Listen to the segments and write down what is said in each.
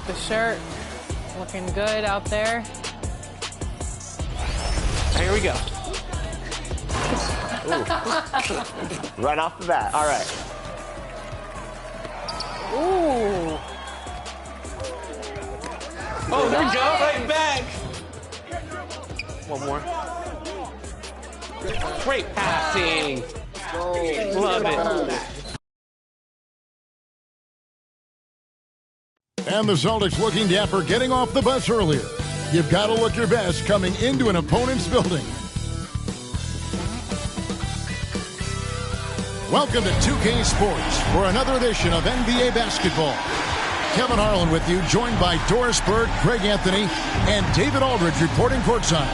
the shirt. Looking good out there. Here we go. Right off the bat. All right. Ooh. Oh, there we go. Right back. One more. Great passing. Love it. And the Celtics looking dapper getting off the bus earlier. You've got to look your best coming into an opponent's building. Welcome to 2K Sports for another edition of NBA basketball. Kevin Harlan with you, joined by Doris Burke, Greg Anthony, and David Aldridge reporting courtside.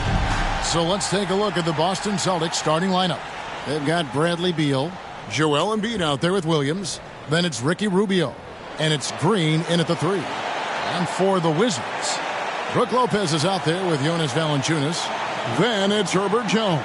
So let's take a look at the Boston Celtics starting lineup. They've got Bradley Beal, Joel Embiid out there with Williams. Then it's Ricky Rubio. And it's Green in at the 3. And for the Wizards, Brook Lopez is out there with Jonas Valanciunas. Then it's Herbert Jones.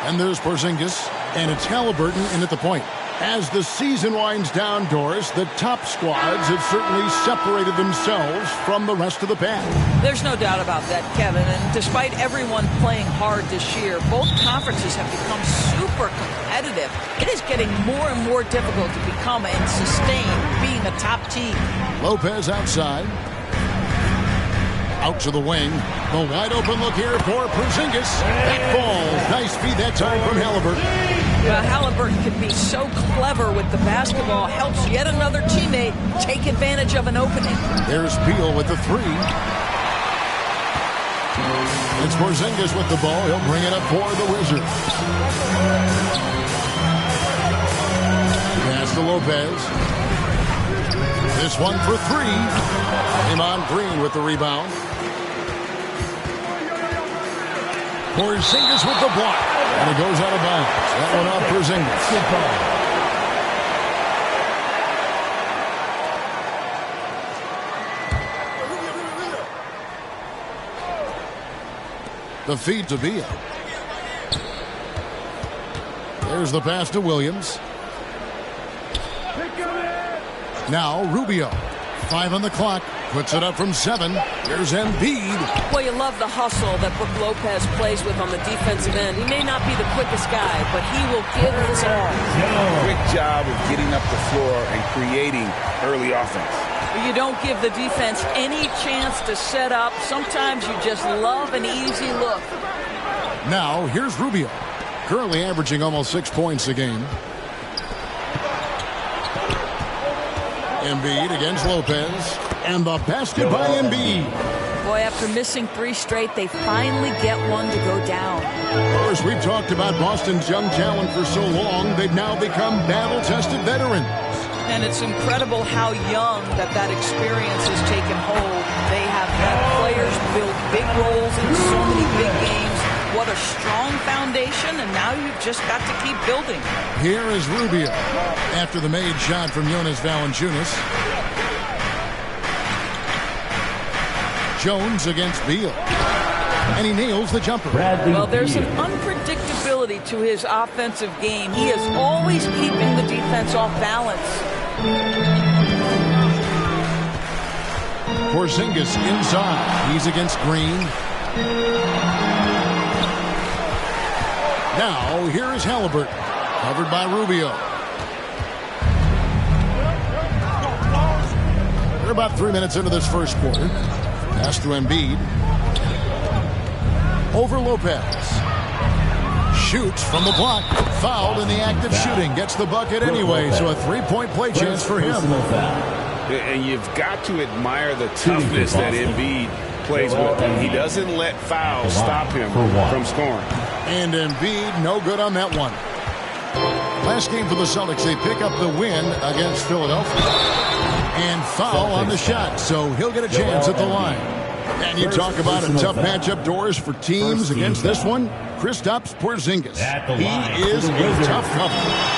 And there's Porzingis. And it's Halliburton in at the point. As the season winds down, Doris, the top squads have certainly separated themselves from the rest of the pack. There's no doubt about that, Kevin. And despite everyone playing hard this year, both conferences have become super competitive. It is getting more and more difficult to become and sustain being a top team. Lopez outside. Out to the wing. The wide open look here for Porzingis. That falls. Nice feed that time from Halliburton. Halliburton can be so clever with the basketball. Helps yet another teammate take advantage of an opening. There's Beal with the 3. It's Porzingis with the ball. He'll bring it up for the Wizards. Pass to Lopez. This one for 3. Draymond Green with the rebound. Porzingis with the block. And it goes out of bounds. That one off Porzingis. The feed to Beal. There's the pass to Williams. Now Rubio. 5 on the clock. Puts it up from 7. Here's Embiid. Well, you love the hustle that Brook Lopez plays with on the defensive end. He may not be the quickest guy, but he will give his all. Quick job of getting up the floor and creating early offense. You don't give the defense any chance to set up. Sometimes you just love an easy look. Now, here's Rubio. Currently averaging almost 6 points a game. Embiid against Lopez. And the basket by Embiid. Boy, after missing 3 straight, they finally get one to go down. Of course, we've talked about Boston's young talent for so long, they've now become battle-tested veterans. And it's incredible how young that experience has taken hold. They have had players build big roles in so many big games. What a strong foundation, and now you've just got to keep building. Here is Rubio after the made shot from Jonas Valanciunas. Jones against Beal. And he nails the jumper. Well, there's an unpredictability to his offensive game. He is always keeping the defense off balance. Porzingis inside. He's against Green. Now, here is Halliburton. Covered by Rubio. We're about 3 minutes into this first quarter. Pass to Embiid. Over Lopez. Shoots from the block. Fouled in the act of shooting. Gets the bucket anyway, so a 3-point play chance for him. And you've got to admire the toughness that Embiid plays with. He doesn't let fouls stop him from scoring. And Embiid, no good on that one. Last game for the Celtics, they pick up the win against Philadelphia. And foul on the shot, so he'll get a chance at the line. And you talk about a tough matchup, Doris, for teams against this one. Kristaps Porzingis. He is a tough cover.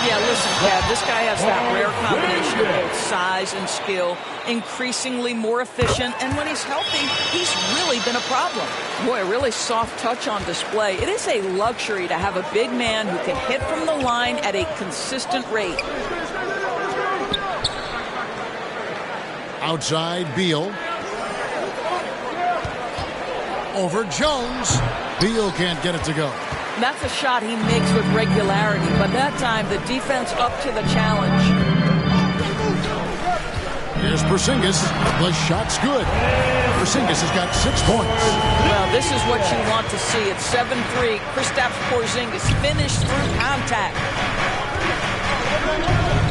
Yeah, listen, Kev, this guy has that rare combination of both size and skill, increasingly more efficient, and when he's healthy, he's really been a problem. Boy, a really soft touch on display. It is a luxury to have a big man who can hit from the line at a consistent rate. Outside, Beal. Over Jones. Beal can't get it to go. That's a shot he makes with regularity, but that time the defense up to the challenge. Here's Porzingis. The shot's good. Porzingis has got 6 points. Well, this is what you want to see. It's 7-3. Kristaps Porzingis finished through contact.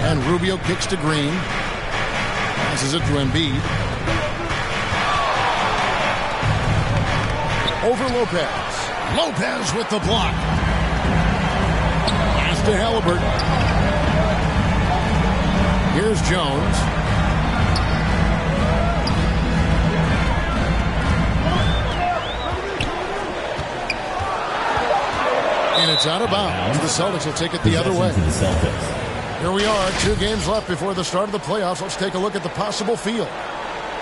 And Rubio kicks to Green. Passes it to Embiid. Over Lopez. Lopez with the block. Pass to Halliburton. Here's Jones. And it's out of bounds. The Celtics will take it the other way. Here we are, 2 games left before the start of the playoffs. Let's take a look at the possible field.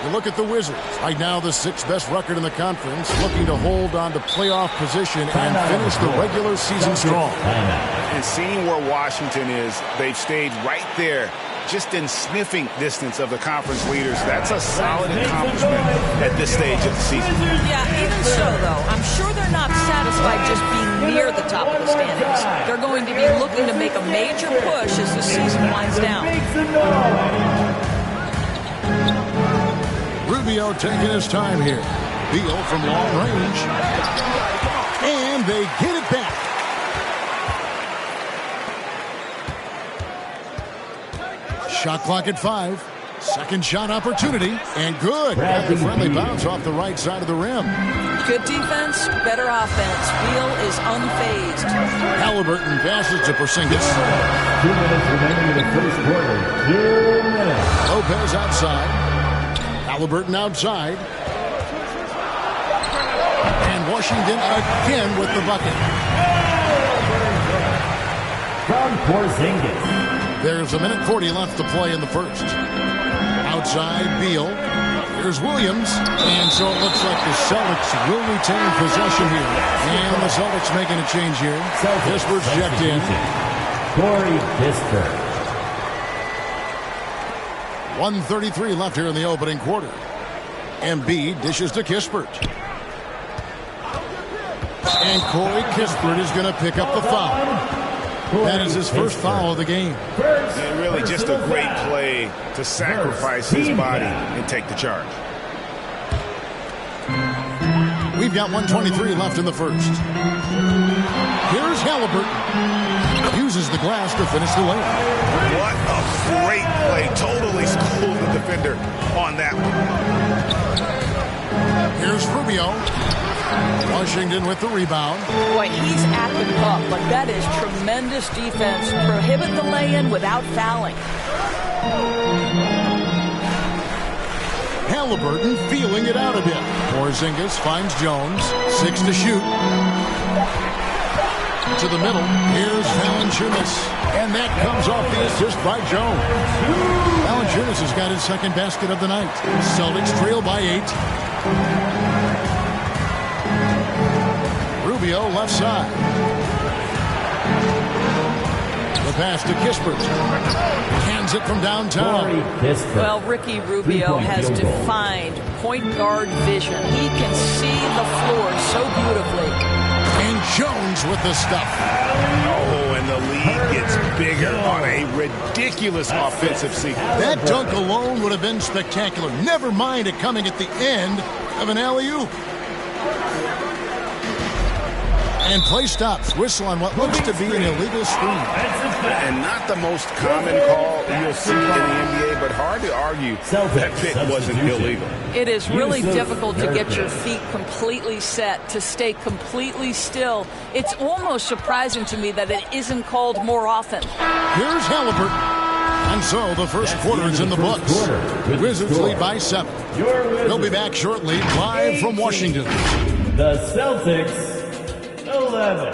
You look at the Wizards. Right now, the 6th best record in the conference, looking to hold on to playoff position and finish the regular season strong. And seeing where Washington is, they've stayed right there, just in sniffing distance of the conference leaders. That's a solid accomplishment at this stage of the season. Yeah, even so, though, I'm sure they're not satisfied just being near the top of the standings. They're going to be looking to make a major push as the season winds down. Rubio taking his time here. Beal from long range. And they get it back. Shot clock at 5. Second shot opportunity. And good. A friendly bounce off the right side of the rim. Good defense, better offense. Beal is unfazed. Halliburton passes to Porzingis. 2 minutes remaining in the first quarter. 2 minutes. Lopez outside. Halliburton outside. And Washington again with the bucket. From Porzingis. There's 1:40 left to play in the first. Outside, Beal. Here's Williams. And so it looks like the Celtics will retain possession here. And the Celtics making a change here. Kispert's checked in. Corey Kispert. 1:33 left here in the opening quarter. Embiid dishes to Kispert. And Corey Kispert is going to pick up the foul. That is his first foul of the game. And really just a great play to sacrifice his body and take the charge. We've got 1:23 left in the first. Here's Halliburton. Uses the glass to finish the layup. What a great play. Totally schooled the defender on that one. Here's Rubio. Washington with the rebound. Boy, he's at the cup, but that is tremendous defense. Prohibit the lay-in without fouling. Halliburton feeling it out a bit. Porzingis finds Jones. 6 to shoot. To the middle. Here's Valanciunas. And that comes off the assist by Jones. Valanciunas has got his second basket of the night. Celtics trail by 8. Rubio left side. The pass to Kispert. Hands it from downtown. Well, Ricky Rubio has defined point guard vision. He can see the floor so beautifully. And Jones with the stuff. Oh, and the lead gets bigger on a ridiculous offensive sequence. That dunk alone would have been spectacular. Never mind it coming at the end of an alley-oop. And play stops. Whistle on what looks to be an illegal screen. And not the most common call you'll see in the NBA, but hard to argue that pick wasn't illegal. It is really difficult to get your feet completely set, to stay completely still. It's almost surprising to me that it isn't called more often. Here's Halliburton. And so the first quarter is in the books. Wizards lead by 7. They'll be back shortly, live from Washington. The Celtics 11.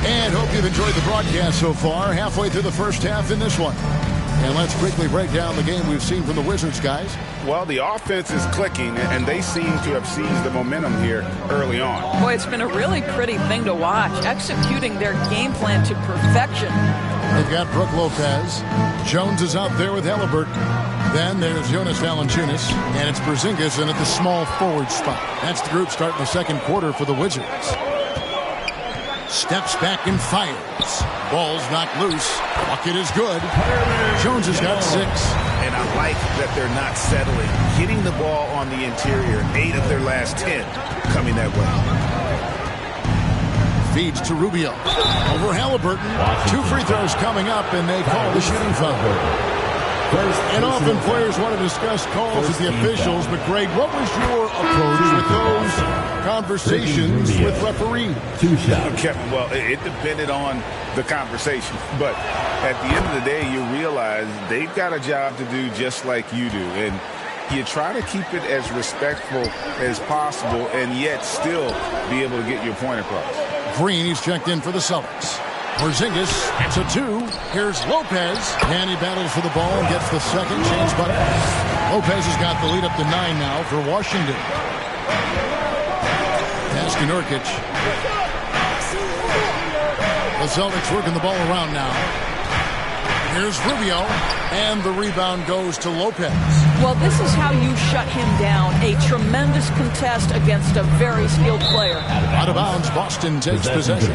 And hope you've enjoyed the broadcast so far. Halfway through the first half in this one. And let's quickly break down the game we've seen from the Wizards, guys. Well, the offense is clicking, and they seem to have seized the momentum here early on. Boy, it's been a really pretty thing to watch, executing their game plan to perfection. The They've got Brook Lopez. Jones is out there with Halliburton. Then there's Jonas Valanciunas, and it's Porzingis in at the small forward spot. That's the group starting the second quarter for the Wizards. Steps back and fires. Ball's knocked loose. Bucket is good. Jones has got 6. And I like that they're not settling. Hitting the ball on the interior, 8 of their last 10 coming that way. Feeds to Rubio. Over Halliburton. 2 free throws coming up, and they call the shooting foul. And often players want to discuss calls with the officials, but Greg, what was your approach with those conversations with referees? Kevin, well, it depended on the conversation. But at the end of the day, you realize they've got a job to do just like you do. And you try to keep it as respectful as possible and yet still be able to get your point across. Green, he's checked in for the Celtics. Porzingis, it's a 2. Here's Lopez, and he battles for the ball and gets the second change button. Lopez has got the lead up to 9 now for Washington. Pass to Nurkic. The Celtics working the ball around now. Here's Rubio, and the rebound goes to Lopez. Well, this is how you shut him down. A tremendous contest against a very skilled player. Out of bounds, Boston takes possession.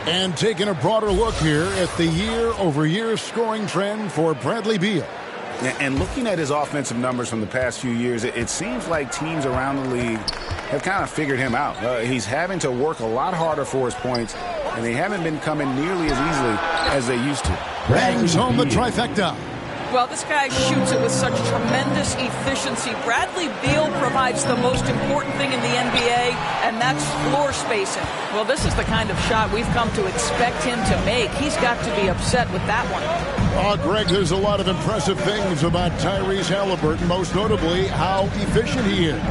And taking a broader look here at the year-over-year scoring trend for Bradley Beal. And looking at his offensive numbers from the past few years, it seems like teams around the league have kind of figured him out. He's having to work a lot harder for his points, and they haven't been coming nearly as easily as they used to. Bangs home the trifecta. Well, this guy shoots it with such tremendous efficiency. Bradley Beal provides the most important thing in the NBA, and that's floor spacing. Well, this is the kind of shot we've come to expect him to make. He's got to be upset with that one. Oh, Greg, there's a lot of impressive things about Tyrese Halliburton, most notably how efficient he is.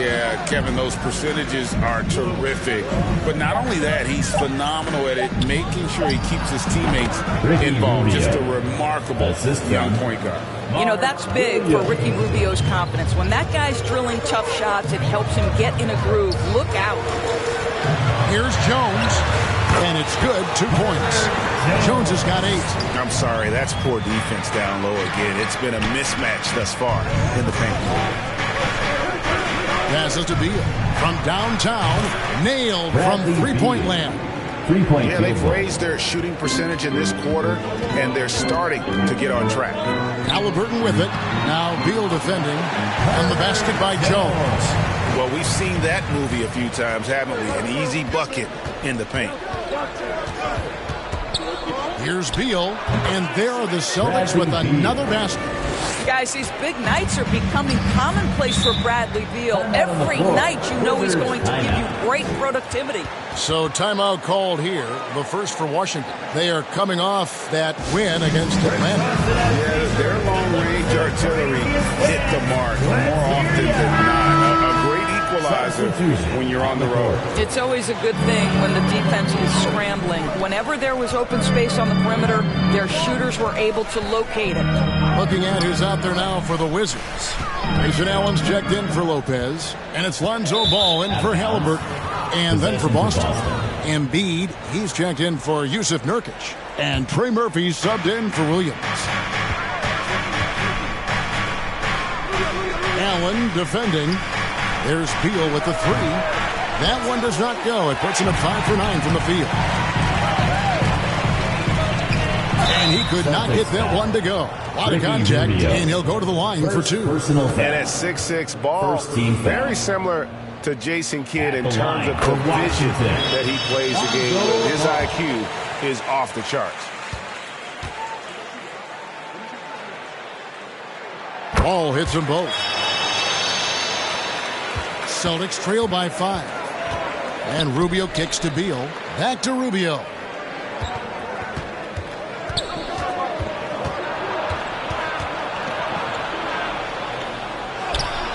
Yeah, Kevin, those percentages are terrific. But not only that, he's phenomenal at it, making sure he keeps his teammates involved. Just a remarkable young point guard. You know, that's big for Ricky Rubio's confidence. When that guy's drilling tough shots, it helps him get in a groove. Look out. Here's Jones, and it's good. 2 points. Jones has got 8. I'm sorry, that's poor defense down low again. It's been a mismatch thus far in the paint. Passes to Beal from downtown, nailed from three-point land. Yeah, they've raised their shooting percentage in this quarter, and they're starting to get on track. Halliburton with it. Now Beal defending, and the basket by Jones. Well, we've seen that movie a few times, haven't we? An easy bucket in the paint. Here's Beal, and there are the Celtics with another basket. Guys, these big nights are becoming commonplace for Bradley Beal. Every night you know he's going to give you great productivity. So timeout called here, the first for Washington. They are coming off that win against Atlanta. Yeah, their long-range artillery hit the mark more often than not. A great equalizer when you're on the road. It's always a good thing when the defense is scrambling. Whenever there was open space on the perimeter, their shooters were able to locate it. Looking at who's out there now for the Wizards. Grayson Allen's checked in for Lopez, and it's Lonzo Ball in for Halliburton. And then for Boston, Embiid, he's checked in for Yusuf Nurkic. And Trey Murphy subbed in for Williams. Allen defending. There's Beal with the 3. That one does not go. It puts him at 5 for 9 from the field. And he could not get that one to go. A lot of contact, and he'll go to the line for 2. And at 6'6", Ball, very similar to Jason Kidd in terms of the vision that he plays the game with. His IQ is off the charts. Ball hits them both. Celtics trail by 5. And Rubio kicks to Beal. Back to Rubio.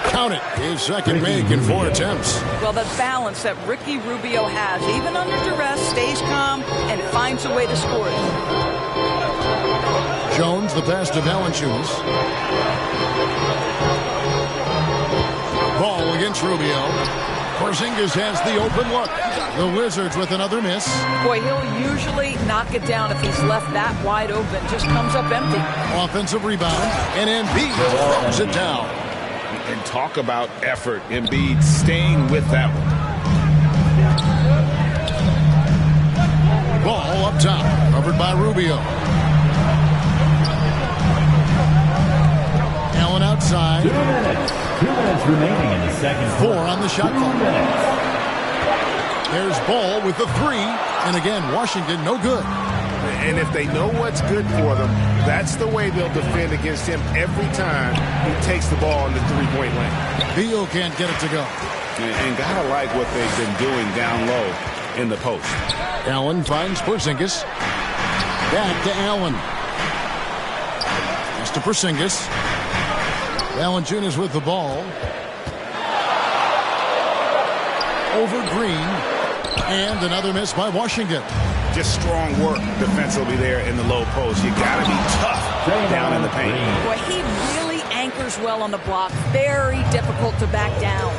Count it. His second make in 4 attempts. Well, the balance that Ricky Rubio has, even under duress, stays calm and finds a way to score it. Jones, the pass to Valanciunas. Ball against Rubio. Porzingis has the open look. The Wizards with another miss. Boy, he'll usually knock it down if he's left that wide open. Just comes up empty. Offensive rebound, and Embiid throws it down. And talk about effort. Embiid staying with that one. Ball up top, covered by Rubio. Allen outside. 2 minutes. 2 minutes remaining in the second quarter. 4 on the shot clock. There's Ball with the 3. And again, Washington no good. And if they know what's good for them, that's the way they'll defend against him every time he takes the ball in the three-point lane. Beal can't get it to go. And gotta like what they've been doing down low in the post. Allen finds Porzingis. Back to Allen. Pass to Porzingis. Valanciunas with the ball. Over Green. And another miss by Washington. Just strong work defensively there in the low post. You got to be tough down in the paint. Boy, he really anchors well on the block. Very difficult to back down.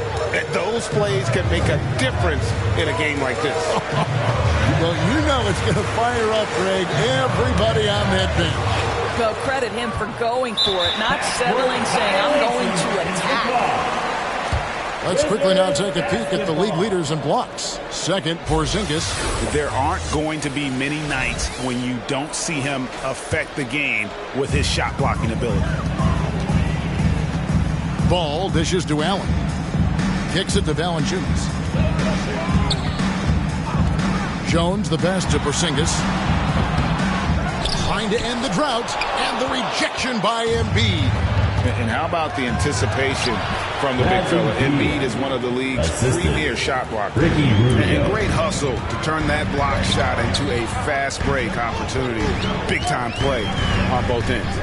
Those plays can make a difference in a game like this. Well, you know it's going to fire up, Greg, everybody on that bench. Well, credit him for going for it, not settling, saying, I'm going to attack. Let's quickly now take a peek at the league leaders in blocks. Second, Porzingis. There aren't going to be many nights when you don't see him affect the game with his shot blocking ability. Ball dishes to Allen. Kicks it to Valanciunas. Jones the pass to Porzingis. Trying to end the drought. And the rejection by Embiid. And how about the anticipation from the big fella? Embiid is one of the league's premier shot blockers. And great hustle to turn that block shot into a fast break opportunity. Big time play on both ends.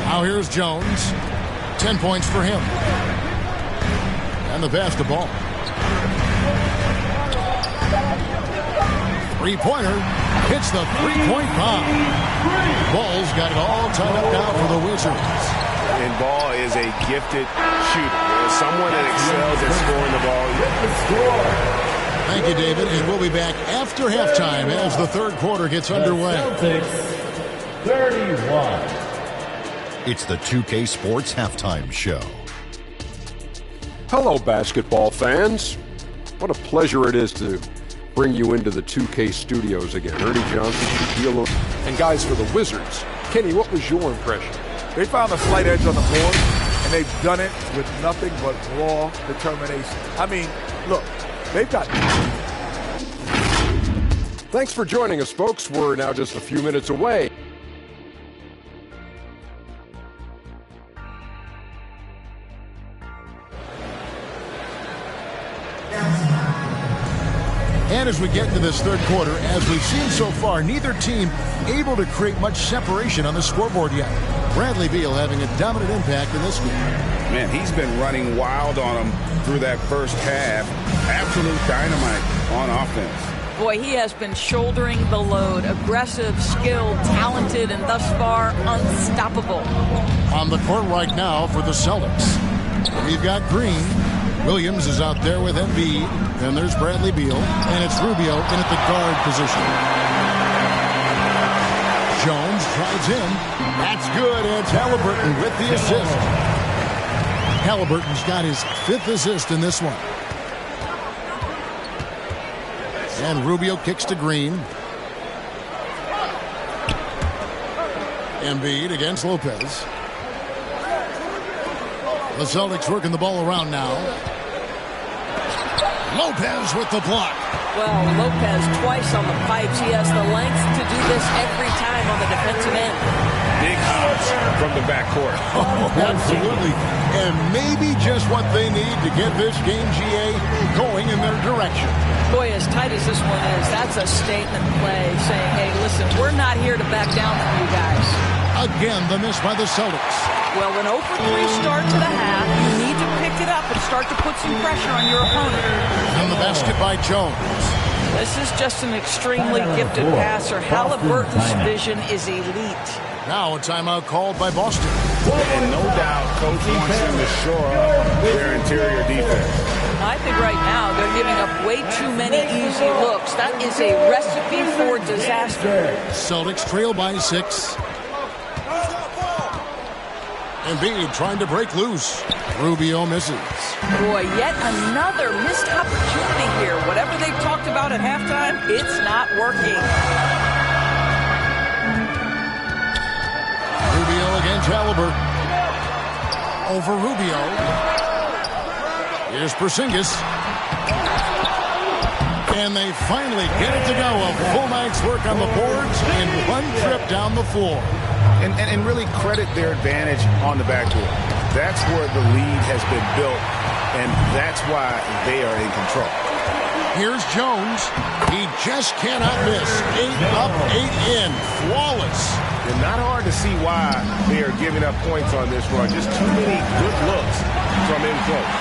Now here's Jones. 10 points for him. And the pass to Ball. Three-pointer. Hits the three-point bomb. Ball's got it all tied up now for the Wizards. And Ball is a gifted shooter. Someone that excels at scoring the ball. Thank you, David. And we'll be back after halftime as the third quarter gets underway. Celtics 31. It's the 2K Sports Halftime Show. Hello, basketball fans. What a pleasure it is to bring you into the 2K studios again. Ernie Johnson, Shaquille, and guys for the Wizards. Kenny, what was your impression? They found a slight edge on the board, and they've done it with nothing but raw determination. I mean, look, they've got... Thanks for joining us, folks. We're now just a few minutes away. And as we get into this third quarter, as we've seen so far, neither team able to create much separation on the scoreboard yet. Bradley Beal having a dominant impact in this game. Man, he's been running wild on them through that first half. Absolute dynamite on offense. Boy, he has been shouldering the load. Aggressive, skilled, talented, and thus far unstoppable. On the court right now for the Celtics, we've got Green. Williams is out there with Embiid. Then there's Bradley Beal. And it's Rubio in at the guard position. Jones drives in. That's good. And it's Halliburton with the assist. Halliburton's got his 5th assist in this one. And Rubio kicks to Green. Embiid against Lopez. The Celtics working the ball around now. Lopez with the block. Well, Lopez twice on the pipes. He has the length to do this every time on the defensive end. Big shots from the backcourt. Oh, absolutely. And maybe just what they need to get this game, GA, going in their direction. Boy, as tight as this one is, that's a statement play saying, hey, listen, we're not here to back down from you guys. Again, the miss by the Celtics. Well, an 0 for 3 start to the half, you need to pick it up and start to put some pressure on your opponent. And the basket by Jones. This is just an extremely gifted passer. Halliburton's vision is elite. Now a timeout called by Boston. And no doubt, Coach wants them to shore up their interior defense. I think right now they're giving up way too many easy looks. That is a recipe for disaster. Celtics trail by 6. Embiid trying to break loose. Rubio misses. Boy, yet another missed opportunity here. Whatever they talked about at halftime, it's not working. Rubio against Halliburton. Over Rubio. Here's Porzingis. And they finally get it to go. A full night's work on the boards in one trip down the floor. And really credit their advantage on the backboard. That's where the lead has been built, and that's why they are in control. Here's Jones. He just cannot miss. 8 up, 8 in. Flawless. And not hard to see why they are giving up points on this run. Just too many good looks from in close.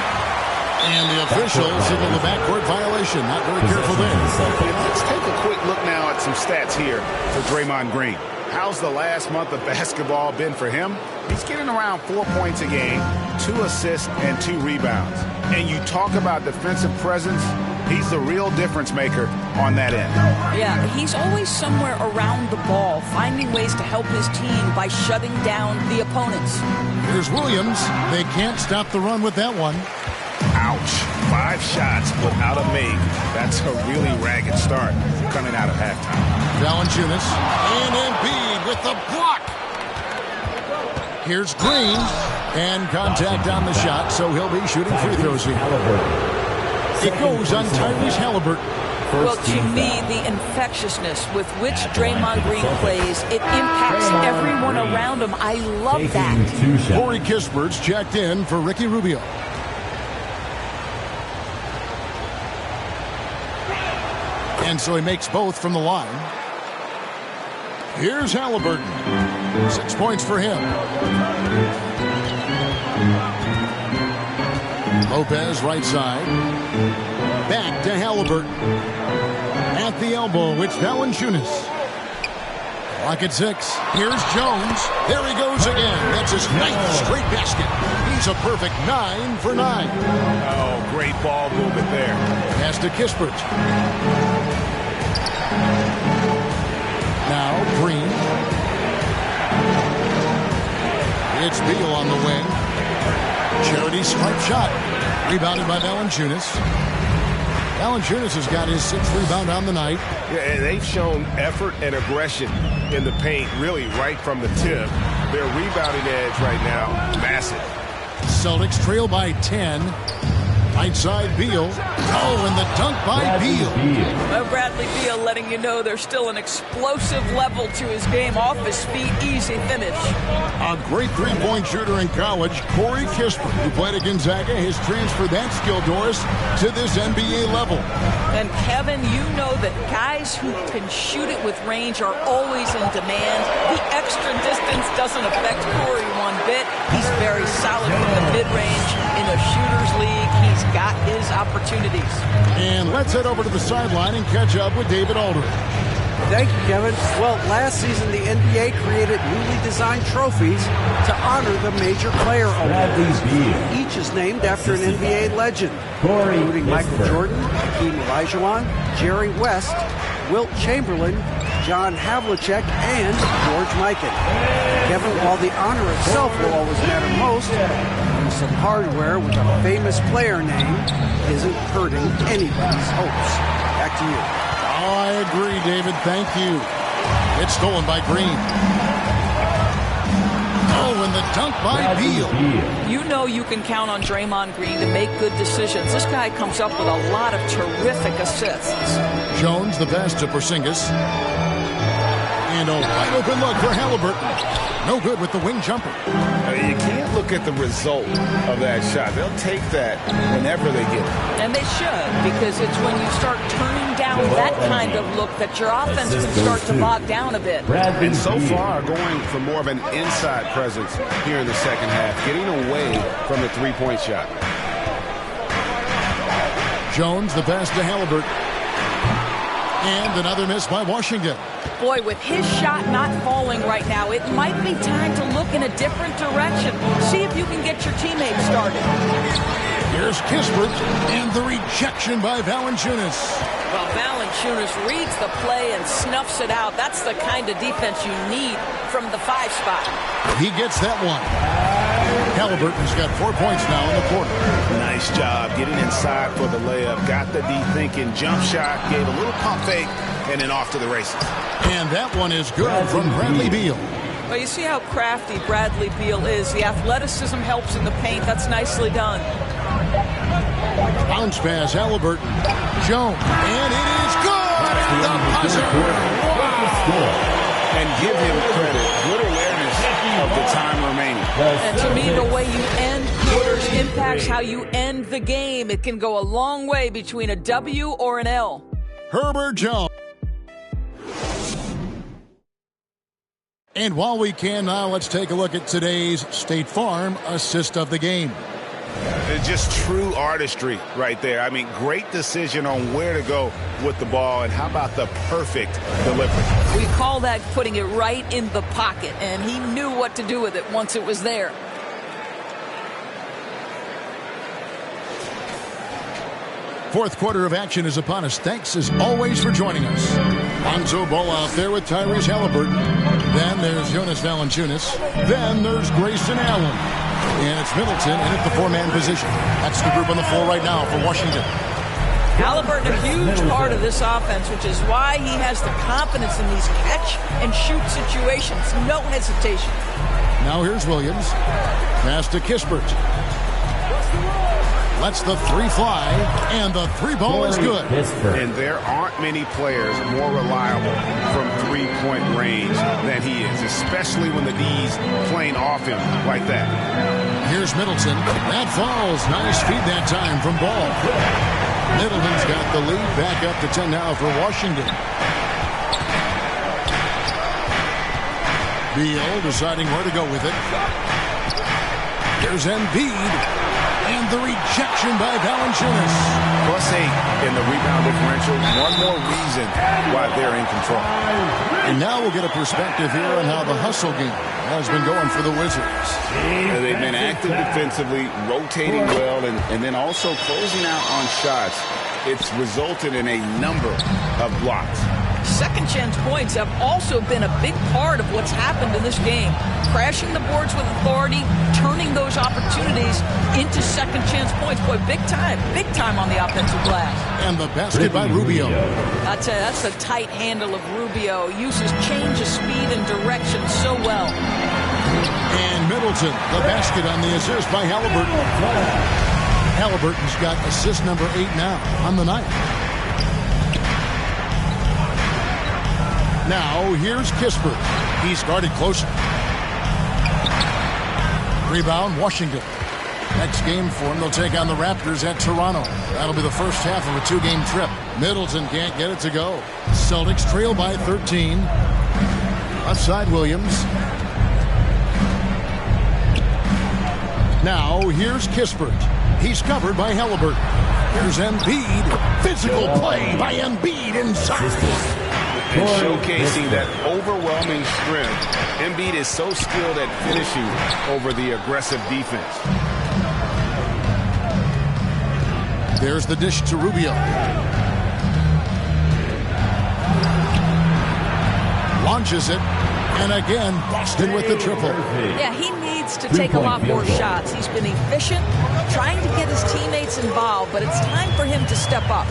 And the official signaled the backcourt violation. Not very careful there. Let's take a quick look now at some stats here for Draymond Green. How's the last month of basketball been for him? He's getting around 4 points a game, 2 assists, and 2 rebounds. And you talk about defensive presence, he's the real difference maker on that end. Yeah, he's always somewhere around the ball, finding ways to help his team by shutting down the opponents. Here's Williams. They can't stop the run with that one. Ouch. 5 shots without a make. That's a really ragged start coming out of halftime. Valanciunas and Embiid with the block. Here's Green and contact on the shot, so he'll be shooting free throws here. It goes on Tyrese Halliburton. Well, to me, the infectiousness with which Draymond Green plays, it impacts everyone around him. I love that. Corey Kispert's checked in for Ricky Rubio. And so he makes both from the line. Here's Halliburton. 6 points for him. Lopez right side. Back to Halliburton. At the elbow, it's Valanciunas. Clock at 6. Here's Jones. There he goes again. That's his 9th straight basket. He's a perfect 9 for 9. Oh, great ball movement there. Pass to Kispert. Now Green. It's Beal on the wing. Charity stripe shot. Rebounded by Valanciunas. Valanciunas has got his 6th rebound on the night. Yeah, and they've shown effort and aggression in the paint, really right from the tip. Their rebounding edge right now, massive. Celtics trail by 10. Right side Beal. Oh, and the dunk by Beal. Well, Bradley Beal letting you know there's still an explosive level to his game. Off his feet, easy finish. A great three-point shooter in college, Corey Kispert, who played at Gonzaga, has transferred that skill, Doris, to this NBA level. And Kevin, you know that guys who can shoot it with range are always in demand. The extra distance doesn't affect Corey one bit. He's very solid from the mid-range. In a shooter's league, he's got his opportunities. And let's head over to the sideline and catch up with David Aldridge. Thank you, Kevin. Well, last season the NBA created newly designed trophies to honor the major player awards. Each is named after an NBA legend, including Michael Jordan, Hakeem Olajuwon, Jerry West, Wilt Chamberlain, John Havlicek, and George Mikan. Kevin, while the honor itself will always matter most, some hardware with a famous player name isn't hurting anybody's hopes. Back to you. Oh, I agree, David. Thank you. It's stolen by Green. Oh, and the dunk by Beal. You know you can count on Draymond Green to make good decisions. This guy comes up with a lot of terrific assists. Jones the best to Porzingis. And a wide open look for Halliburton. No good with the wing jumper. You can't look at the result of that shot. They'll take that whenever they get it. And they should, because it's when you start turning down that kind of look that your offense can start to bog down a bit. And so far, going for more of an inside presence here in the second half, getting away from the three-point shot. Jones the pass to Halliburton. And another miss by Washington. Boy, with his shot not falling right now, it might be time to look in a different direction. See if you can get your teammates started. Here's Kispert, and the rejection by Valanciunas. Well, Valanciunas reads the play and snuffs it out. That's the kind of defense you need from the 5 spot. He gets that one. Halliburton's got 4 points now in the quarter. Nice job getting inside for the layup. Got the D thinking. Jump shot. Gave a little pump fake. And then off to the races. And that one is good from Bradley Beal. Well, you see how crafty Bradley Beal is. The athleticism helps in the paint. That's nicely done. Bounce pass, Halliburton. Jones. And it is good! The buzzer! Wow! And give him credit. Good awareness of the time remaining. And to me, the way you end quarters impacts how you end the game. It can go a long way between a W or an L. Herbert Jones. And while we can now, let's take a look at today's State Farm assist of the game. It's just true artistry right there. I mean, great decision on where to go with the ball, and how about the perfect delivery? We call that putting it right in the pocket, and he knew what to do with it once it was there. Fourth quarter of action is upon us. Thanks as always for joining us. Lonzo Ball out there with Tyrese Halliburton. Then there's Jonas Valanciunas. Then there's Grayson Allen. And it's Middleton in at the 4-man position. That's the group on the floor right now for Washington. Halliburton, a huge part of this offense, which is why he has the confidence in these catch-and-shoot situations. No hesitation. Now here's Williams. Pass to Kispert. Lets the 3 fly, and the 3 ball is good. And there aren't many players more reliable from three-point range than he is, especially when the D's playing off him like that. Here's Middleton. That falls. Nice feed that time from Ball. Middleton's got the lead. Back up to 10 now for Washington. Beal deciding where to go with it. There's Embiid. And the rejection by Valanciunas. +8 in the rebound differential. One more reason why they're in control. And now we'll get a perspective here on how the hustle game has been going for the Wizards. They've been active defensively, rotating well, and then also closing out on shots. It's resulted in a number of blocks. Second chance points have also been a big part of what's happened in this game. Crashing the boards with authority, turning those opportunities into second chance points. Boy, big time on the offensive glass. And the basket by Rubio. That's a tight handle of Rubio. Uses change of speed and direction so well. And Middleton, the basket on the assist by Halliburton. Halliburton's got assist number 8 now on the night. Now, here's Kispert. He's guarded closer. Rebound, Washington. Next game for him, they'll take on the Raptors at Toronto. That'll be the first half of a 2-game trip. Middleton can't get it to go. Celtics trail by 13. Outside Williams. Now, here's Kispert. He's covered by Halliburton. Here's Embiid. Physical play by Embiid inside. And showcasing that overwhelming strength. Embiid is so skilled at finishing over the aggressive defense. There's the dish to Rubio. Launches it. And again, Boston with the triple. Yeah, he needs to take a lot more shots. He's been efficient, trying to get his teammates involved, but it's time for him to step up.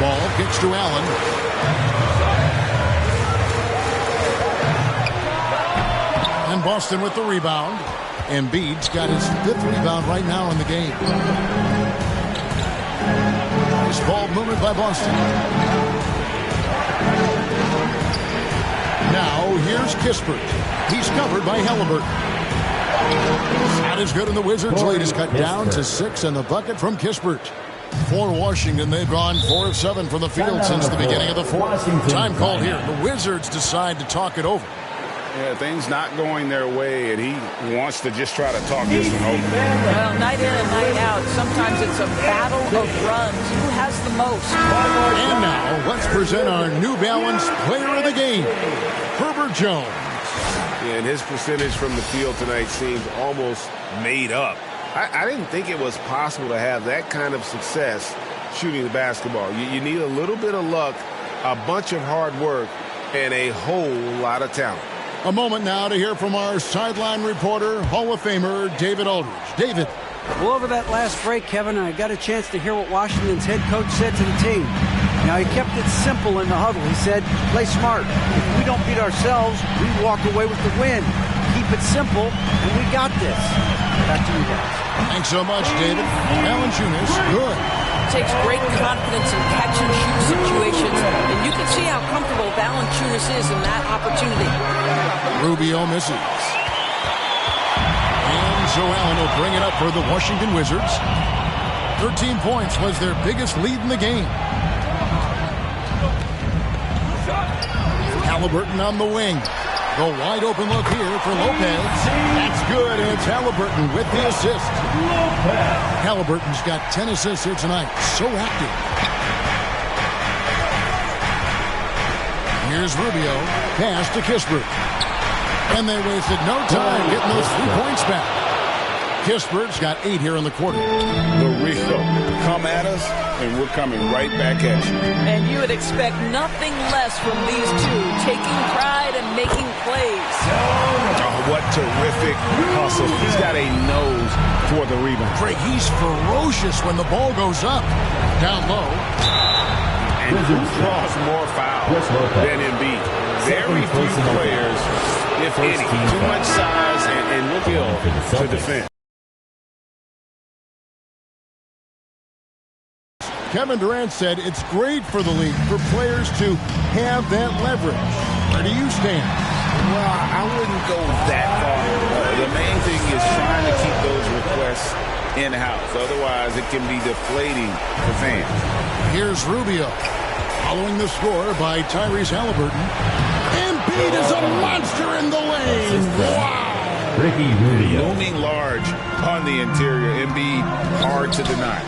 Ball kicks to Allen. And Boston with the rebound. Embiid's got his 5th rebound right now in the game. Nice ball movement by Boston. Now here's Kispert. He's covered by Halliburton. Shot is good, and the Wizards' lead is cut down to 6, and the bucket from Kispert. For Washington, they've gone 4 of 7 from the field since the beginning of the fourth. Time called here. The Wizards decide to talk it over. Yeah, things not going their way, and he wants to just try to talk this one over. Well, night in and night out, sometimes it's a battle of runs. Who has the most? And now, let's present our New Balance Player of the Game, Herbert Jones. Yeah, and his percentage from the field tonight seems almost made up. I didn't think it was possible to have that kind of success shooting the basketball. You need a little bit of luck, a bunch of hard work, and a whole lot of talent. A moment now to hear from our sideline reporter, Hall of Famer David Aldridge. David. Well, over that last break, Kevin, I got a chance to hear what Washington's head coach said to the team. Now, he kept it simple in the huddle. He said, play smart. If we don't beat ourselves, we walk away with the win. Keep it simple, and we got this. Back to you guys. Thanks so much, David. Valanciunas, good. Takes great confidence in catch-and-shoot situations, and you can see how comfortable Valanciunas is in that opportunity. Rubio misses. And so Allen will bring it up for the Washington Wizards. 13 points was their biggest lead in the game. Halliburton on the wing. The wide open look here for Lopez. That's good, and it's Halliburton with the assist. Halliburton's got 10 assists here tonight. So active. Here's Rubio. Pass to Kispert. And they wasted no time getting those 3 points back. Kispert's got 8 here in the quarter. The real come at us, and we're coming right back at you. And you would expect nothing less from these two, taking pride and making plays. Oh, what terrific hustle. He's got a nose for the rebound. Craig, he's ferocious when the ball goes up. Down low. And who draws more fouls than Embiid? Very few players, if any. Too much size and skill to defend. Kevin Durant said it's great for the league for players to have that leverage. Where do you stand? Well, I wouldn't go that far. The main thing is trying to keep those requests in-house. Otherwise, it can be deflating for fans. Here's Rubio. Following the score by Tyrese Halliburton. Embiid is a monster in the lane. Wow. Ricky Rubio. Looming large on the interior. Embiid hard to deny.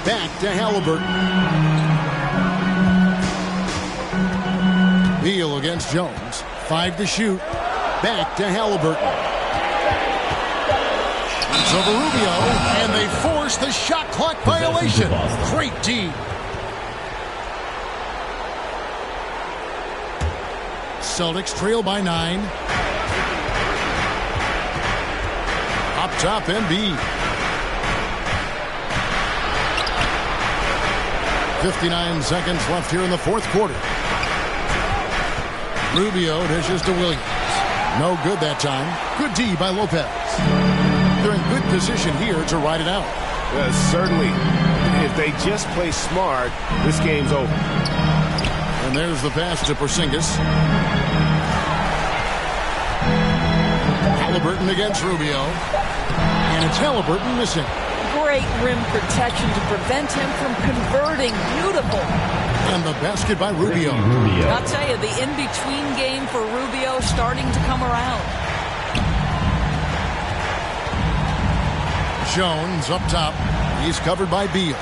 Back to Halliburton. Beal against Jones. 5 to shoot. Back to Halliburton. It's over Rubio, and they force the shot clock violation. Great D. Celtics trail by 9. Up top, Embiid. 59 seconds left here in the fourth quarter. Rubio dishes to Williams. No good that time. Good D by Lopez. They're in good position here to ride it out. Certainly. If they just play smart, this game's over. And there's the pass to Porzingis. Halliburton against Rubio. And it's Halliburton missing. Great rim protection to prevent him from converting. Beautiful. And the basket by Rubio. I'll tell you, the in-between game for Rubio starting to come around. Jones up top. He's covered by Beal.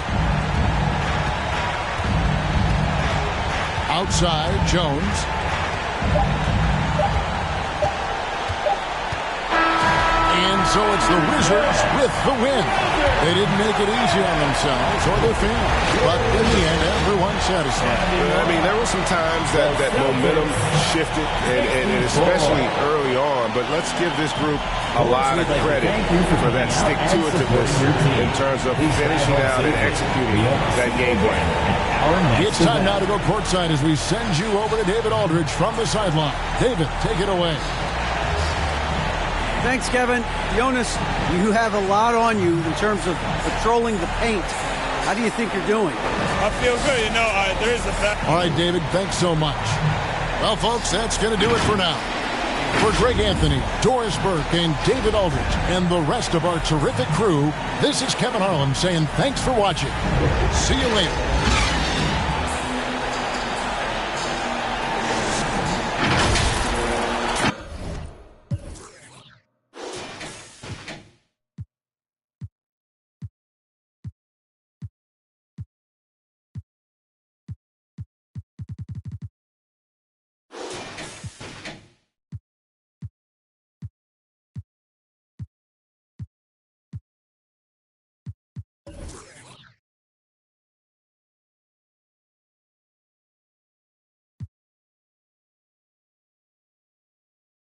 Outside, Jones. And so it's the Wizards with the win. They didn't make it easy on themselves or their fans. But in the end, everyone's satisfied. I mean, there were some times that momentum shifted, and especially early on. But let's give this group a lot of credit for that stick-to-itiveness in terms of finishing out and executing that game plan. It's time now to go courtside as we send you over to David Aldridge from the sideline. David, take it away. Thanks, Kevin. Jonas, you have a lot on you in terms of patrolling the paint. How do you think you're doing? I feel good. You know, there is a fact. All right, David, thanks so much. Well, folks, that's going to do it for now. For Greg Anthony, Doris Burke, and David Aldridge, and the rest of our terrific crew, this is Kevin Harlan saying thanks for watching. See you later.